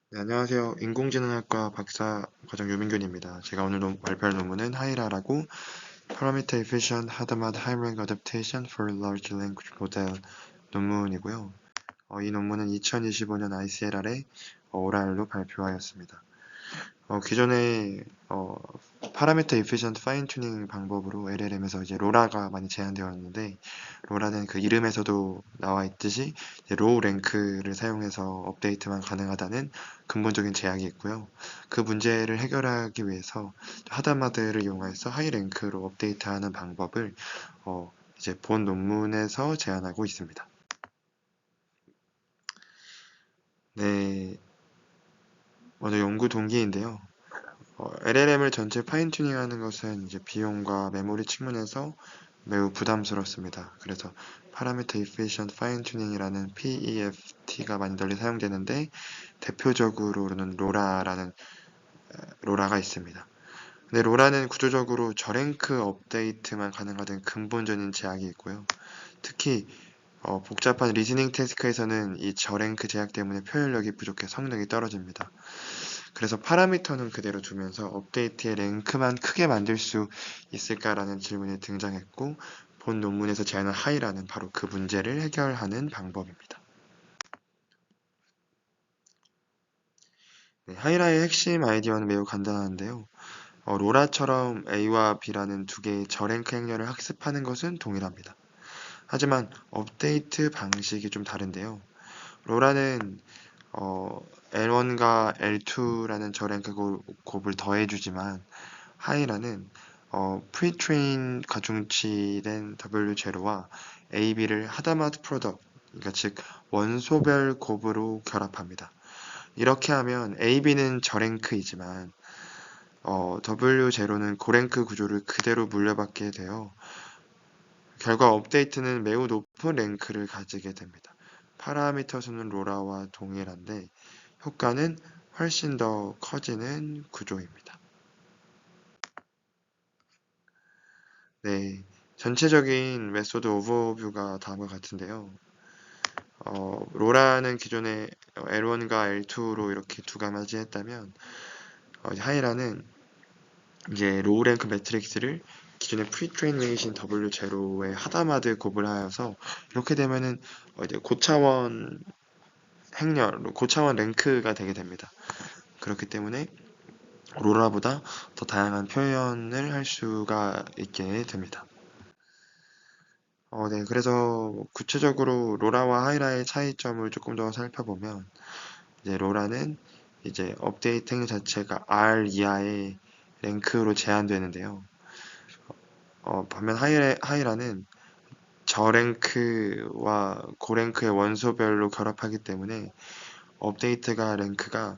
네, 안녕하세요. 인공지능학과 박사 과정 유민균입니다. 제가 오늘 발표할 논문은 하이라라고 Parameter Efficient Hadamard High Rank Adaptation for Large Language Model 논문이고요. 이 논문은 2025년 ICLR에 오랄로 발표하였습니다. 기존에 파라미터 이피션트 파인 튜닝 방법으로 LLM에서 이제 로라가 많이 제한되었는데, 로라는 그 이름에서도 나와 있듯이 로우 랭크를 사용해서 업데이트만 가능하다는 근본적인 제약이 있고요. 그 문제를 해결하기 위해서 하다마드를 이용해서 하이 랭크로 업데이트하는 방법을 이제 본 논문에서 제안하고 있습니다. 네, 먼저 연구 동기인데요. LLM을 전체 파인 튜닝하는 것은 이제 비용과 메모리 측면에서 매우 부담스럽습니다. 그래서 Parameter Efficient Fine Tuning이라는 PEFT가 많이 널리 사용되는데, 대표적으로는 로라가 있습니다. 근데 로라는 구조적으로 저랭크 업데이트만 가능하던 근본적인 제약이 있고요. 특히 복잡한 리즈닝 태스크에서는 이 저랭크 제약 때문에 표현력이 부족해 성능이 떨어집니다. 그래서 파라미터는 그대로 두면서 업데이트의 랭크만 크게 만들 수 있을까라는 질문이 등장했고, 본 논문에서 제안한 하이라는 바로 그 문제를 해결하는 방법입니다. 네, 하이라의 핵심 아이디어는 매우 간단한데요. 로라처럼 A와 B라는 두 개의 저랭크 행렬을 학습하는 것은 동일합니다. 하지만 업데이트 방식이 좀 다른데요. 로라는 L1과 L2라는 저랭크 곱을 더해주지만, 하이라는 프리트레인 가중치된 W0와 AB를 하다마드 프로덕트, 그러니까 즉 원소별 곱으로 결합합니다. 이렇게 하면 AB는 저랭크이지만 W0는 고랭크 구조를 그대로 물려받게 되어 결과 업데이트는 매우 높은 랭크를 가지게 됩니다. 파라미터 수는 로라와 동일한데 효과는 훨씬 더 커지는 구조입니다. 네, 전체적인 메소드 오버뷰가 다음과 같은데요. 로라는 기존에 L1과 L2로 이렇게 두 가지 했다면, 하이라는 이제 로우 랭크 매트릭스를 기존의 프리트레인 웨이신 W0에 하다마드 곱을 하여서, 이렇게 되면은 이제 고차원 행렬, 고차원 랭크가 되게 됩니다. 그렇기 때문에 로라보다 더 다양한 표현을 할 수가 있게 됩니다. 네. 그래서 구체적으로 로라와 하이라의 차이점을 조금 더 살펴보면, 이제 로라는 이제 업데이트 행위 자체가 R 이하의 랭크로 제한되는데요. 반면 하이라는 저랭크와 고랭크의 원소별로 결합하기 때문에 업데이트가 랭크가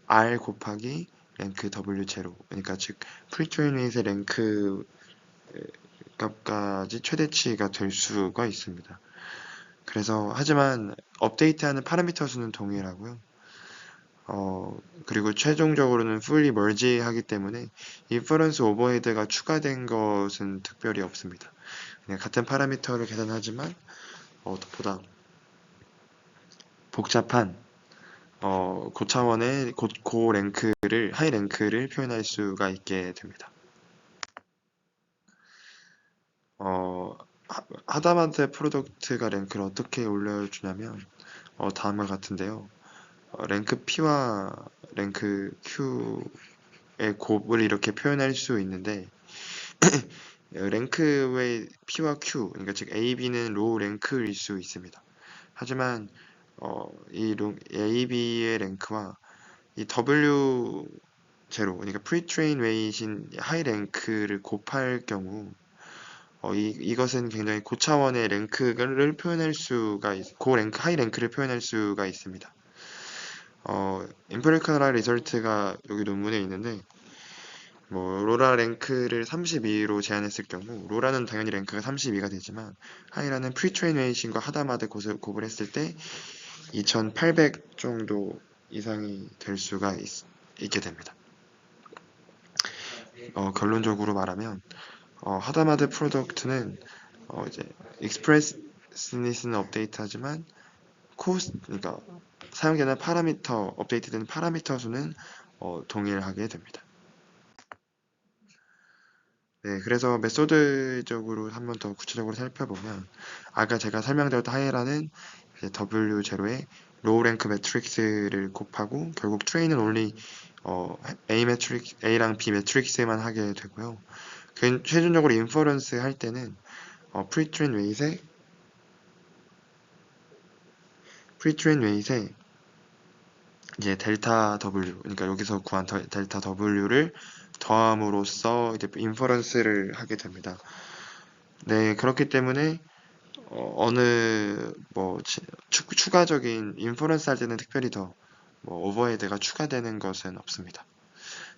R 곱하기 랭크 W0, 그러니까 즉 프리트레인 웨이트의 랭크 값까지 최대치가 될 수가 있습니다. 그래서 하지만 업데이트하는 파라미터 수는 동일하고요. 그리고 최종적으로는 fully merge 하기 때문에 인퍼런스 오버헤드가 추가된 것은 특별히 없습니다. 그냥 같은 파라미터를 계산하지만 보다 복잡한 고차원의 고 랭크를 하이 랭크를 표현할 수가 있게 됩니다. 어, 하다마드 프로덕트가 랭크를 어떻게 올려주냐면 다음과 같은데요. 랭크 P와 랭크 Q의 곱을 이렇게 표현할 수 있는데, 랭크의 P와 Q, 그러니까 즉 A, B는 로우 랭크일 수 있습니다. 하지만 A, B의 랭크와 이 W0, 그러니까 프리트레인 웨이신 하이 랭크를 곱할 경우 이것은 굉장히 고차원의 랭크를 표현할 수가 고랭크, 하이 랭크를 표현할 수가 있습니다. 임페리컬 리설트가 여기 논문에 있는데, 로라 랭크를 32로 제한했을 경우, 로라는 당연히 랭크가 32가 되지만, 하이라는 프리트레인 웨이신과 하다마드 곱을 했을 때 2800 정도 이상이 될 수가 있게 됩니다. 결론적으로 말하면, 하다마드 프로덕트는 이제 익스프레스니스는 업데이트하지만 그러니까 사용되는 파라미터, 업데이트되는 파라미터 수는 동일하게 됩니다. 네, 그래서 메소드적으로 한번 더 구체적으로 살펴보면 아까 제가 설명드렸던 하이라는 W0에 로우 랭크 매트릭스를 곱하고 결국 트레인은 only A랑 B 매트릭스만 하게 되고요. 최종적으로 인퍼런스 할 때는 프리트레인 웨이트에 이제 델타 W, 그러니까 여기서 구한 델타 W를 더함으로써 이제 인퍼런스를 하게 됩니다. 네, 그렇기 때문에 어느 뭐 추가적인 인퍼런스 할 때는 특별히 더 오버헤드가 추가되는 것은 없습니다.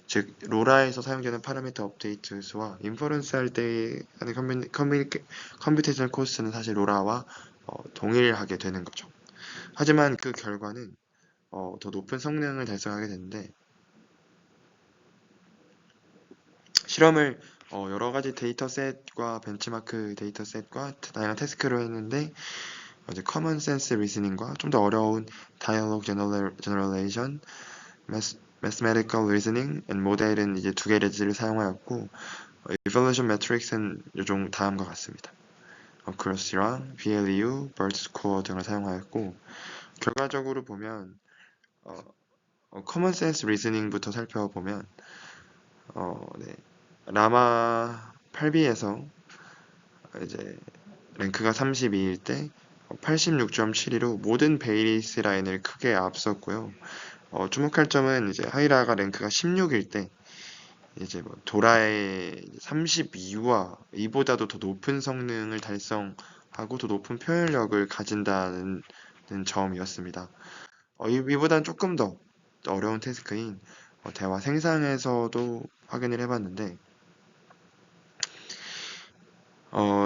즉 로라에서 사용되는 파라미터 업데이트 수와 인퍼런스 할 때 하는 컴퓨테이션 코스트는 사실 로라와 동일하게 되는 거죠. 하지만 그 결과는 더 높은 성능을 달성하게 되는데 실험을 여러 가지 데이터셋과 벤치마크 데이터셋과 다양한 태스크로 했는데 이제 커먼 센스 리즈닝과 좀 더 어려운 다이얼로그 제너레이션, mathematical reasoning, and 모델은 이제 두 개의 레지를 사용하였고 evaluation metrics는 요종 다음과 같습니다. accuracy랑 VLU, BERT score 등을 사용하였고 결과적으로 보면 common sense reasoning부터 살펴보면 네. 라마 8B에서 이제 랭크가 32일 때 86.72로 모든 베이리스 라인을 크게 앞섰고요. 주목할 점은 이제 하이라가 랭크가 16일 때 이제 도라의 32와 이보다도 더 높은 성능을 달성하고 더 높은 표현력을 가진다는 점이었습니다. 이보다는 조금 더 어려운 태스크인 대화 생성에서도 확인을 해봤는데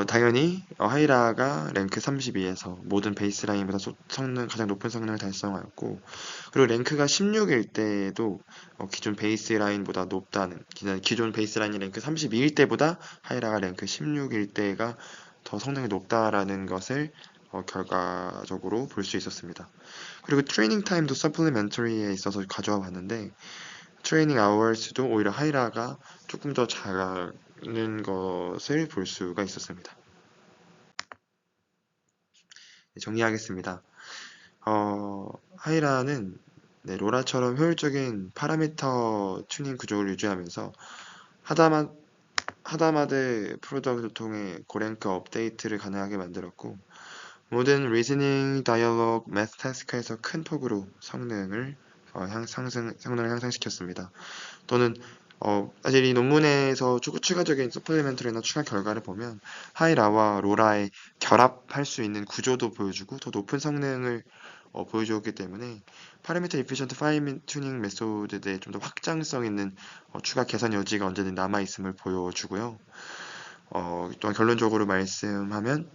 당연히 하이라가 랭크 32에서 모든 베이스라인보다 가장 높은 성능을 달성하였고 그리고 랭크가 16일 때도 기존 베이스라인보다 높다는 기존 베이스라인이 랭크 32일 때보다 하이라가 랭크 16일 때가 더 성능이 높다라는 것을 결과적으로 볼 수 있었습니다. 그리고 트레이닝 타임도 서플리멘터리에 있어서 가져와 봤는데 트레이닝 아워스도 오히려 하이라가 조금 더 작은 것을 볼 수가 있었습니다. 정리하겠습니다. 하이라는 로라처럼 효율적인 파라미터 튜닝 구조를 유지하면서 하다마드 프로덕트를 통해 고랭크 업데이트를 가능하게 만들었고 모든 리즈닝, 다이얼로그, 매스 태스크에서 큰 폭으로 성능을 향상시켰습니다. 또는 사실 이 논문에서 추가적인 서플리멘터리나 추가 결과를 보면 하이라와 로라의 결합할 수 있는 구조도 보여주고 더 높은 성능을 보여주었기 때문에 파라미터 이피션트 파인 튜닝 메소드에 좀 더 확장성 있는 추가 개선 여지가 언제든 남아있음을 보여주고요. 또한 결론적으로 말씀하면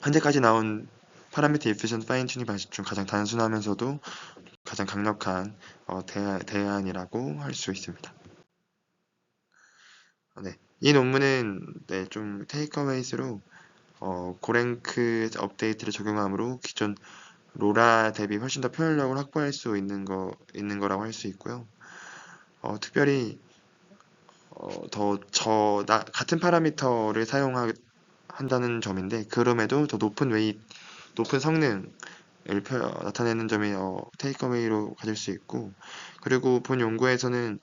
현재까지 나온 파라미터 이피션트 파인 튜닝 방식 중 가장 단순하면서도 가장 강력한 대안이라고 할 수 있습니다. 네, 이 논문은 좀 테이크어웨이스로 고랭크 업데이트를 적용함으로 기존 로라 대비 훨씬 더 표현력을 확보할 수 있는 거라고 할 수 있고요. 특별히 같은 파라미터를 사용한다는 점인데 그럼에도 더 높은 성능을 나타내는 점이 테이크어웨이로 가질 수 있고 그리고 본 연구에서는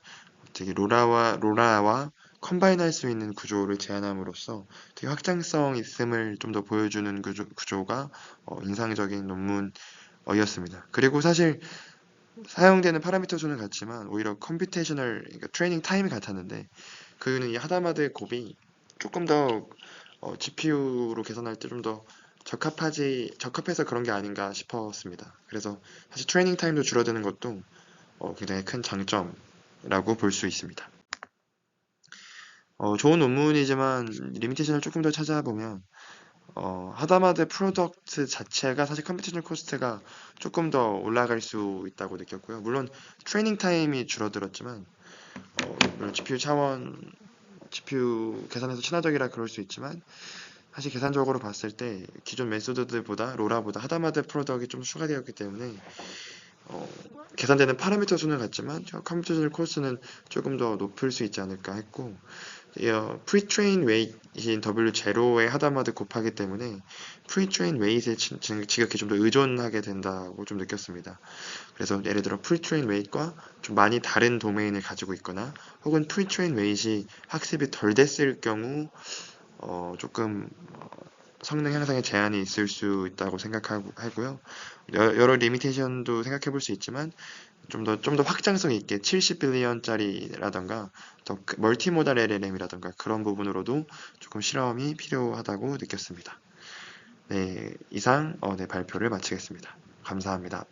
되게 로라와 컴바인할 수 있는 구조를 제안함으로써 되게 확장성 있음을 좀 더 보여주는 구조가 인상적인 논문이었습니다. 그리고 사실 사용되는 파라미터 수는 같지만 오히려 그러니까 트레이닝 타임이 같았는데 그는 이 하다마드의 곱이 조금 더 GPU로 계산할 때 좀 더 적합해서 그런 게 아닌가 싶었습니다. 그래서 사실 트레이닝 타임도 줄어드는 것도 굉장히 큰 장점이라고 볼 수 있습니다. 좋은 논문이지만 리미테이션을 조금 더 찾아보면 하다마드 프로덕트 자체가 사실 컴퓨테이션 코스트가 조금 더 올라갈 수 있다고 느꼈고요. 물론 트레이닝 타임이 줄어들었지만 물론 GPU 계산에서 친화적이라 그럴 수 있지만 사실 계산적으로 봤을 때 기존 메소드들보다 로라보다 하다마드 프로덕이 좀 추가되었기 때문에 어, 계산되는 파라미터 수는 같지만 컴퓨테이션 코스트는 조금 더 높을 수 있지 않을까 했고, 프리트레인 웨이트인 W0에 하다마드 곱하기 때문에 프리트레인 웨이트에 지극히 좀 더 의존하게 된다고 좀 느꼈습니다. 그래서 예를 들어 프리트레인 웨이트과 좀 많이 다른 도메인을 가지고 있거나 혹은 프리트레인 웨이트이 학습이 덜 됐을 경우 조금 성능 향상에 제한이 있을 수 있다고 생각하고요. 여러 리미테이션도 생각해 볼 수 있지만 좀 더 확장성 있게 70빌리언짜리라던가 더 멀티모달 LLM이라던가 그런 부분으로도 조금 실험이 필요하다고 느꼈습니다. 네, 이상 네, 발표를 마치겠습니다. 감사합니다.